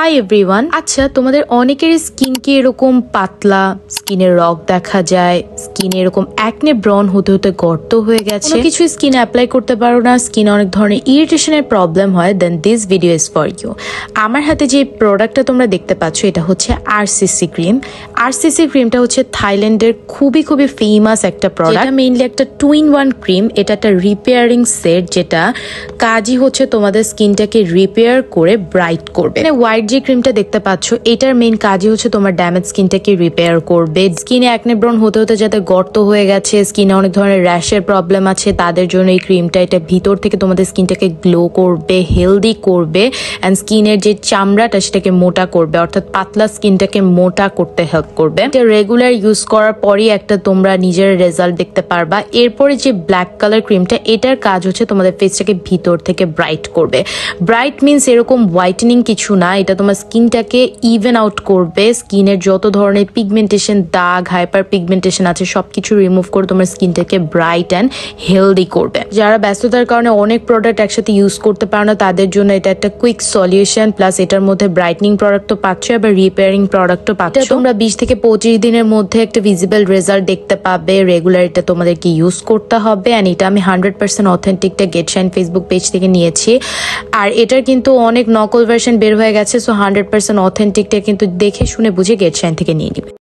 Hi everyone. আচ্ছা, তোমাদের অনেকের স্কিন কি এরকম পাতলা, স্কিনের রগ দেখা যায়, স্কিনে এরকম অ্যাকনে ব্রন হতে হতে গর্ত হয়ে গেছে, কিছু স্কিনে অ্যাপ্লাই করতে পারো না, স্কিনে অনেক ধরনের ইরিটেশনের প্রবলেম হয়, then this video is for you. আমার হাতে যে প্রোডাক্টটা তোমরা দেখতে পাচ্ছ এটা হচ্ছে আরসিসি ক্রিম। আরসিসি ক্রিমটা হচ্ছে থাইল্যান্ডের খুবই ফেমাস একটা প্রোডাক্ট। এটা মেইনলি একটা 2-in-1 ক্রিম। এটা একটা রিপেয়ারিং সেট, যেটা কাজই হচ্ছে তোমাদের স্কিনটাকে রিপেয়ার করে ব্রাইট করবে। হোয়াইট যে ক্রিমটা দেখতে পাচ্ছ এটার মেইন কাজই হচ্ছে তোমার ড্যামেজ স্কিনটাকে রিপেয়ার করবে। স্কিনে অ্যাকনে ব্রন হতে হতে যাতে গর্ত হয়ে গেছে, স্কিনে অনেক ধরনের র্যাশের প্রবলেম আছে, তাদের জন্য এই ক্রিমটা এটা ভিতর থেকে তোমাদের স্কিনটাকে গ্লো করবে, হেলদি করবে, অ্যান্ড স্কিনের যে চামড়াটা সেটাকে মোটা করবে, অর্থাৎ পাতলা স্কিনটাকে মোটা করতে হেল্প করবে। এটা রেগুলার ইউজ করার পরই একটা তোমরা নিজের রেজাল্ট দেখতে পারবা। এরপরে যে ব্ল্যাক কালার ক্রিমটা, এটার কাজ হচ্ছে তোমাদের ফেসটাকে ভিতর থেকে ব্রাইট করবে। ব্রাইট মিনস এরকম হোয়াইটেনিং কিছু না, এটা তোমার স্কিনটাকে ইভেন আউট করবে। স্কিনের যত ধরনের পিগমেন্টেশন, দাগ, হাইপার পিগমেন্টেশন আছে সবকিছু রিমুভ করে তোমার স্কিনটাকে ব্রাইট অ্যান্ড হেলদি করবে। যারা ব্যস্ততার কারণে অনেক প্রোডাক্ট একসাথে ইউজ করতে পারে না, তাদের জন্য এটা একটা কুইক সলিউশন। প্লাস এটার মধ্যে ব্রাইটনিং প্রোডাক্ট তো পাচ্ছ, আবার রিপেয়ারিং প্রোডাক্টও পাচ্ছ। তোমরা 20 থেকে 25 দিনের মধ্যে একটা ভিজিবল রেজাল্ট দেখতে পাবে। রেগুলার এটা তোমাদেরকে ইউজ করতে হবে। অ্যান্ড এটা আমি 100% অথেন্টিকটা গেট শাইন ফেসবুক পেজ থেকে নিয়েছি। আর এটার কিন্তু অনেক নকল ভার্সন বের হয়ে গেছে, সো 100% অথেন্টিকটা কিন্তু দেখে শুনে বুঝে গেট শাইন থেকে নিয়ে নিবে।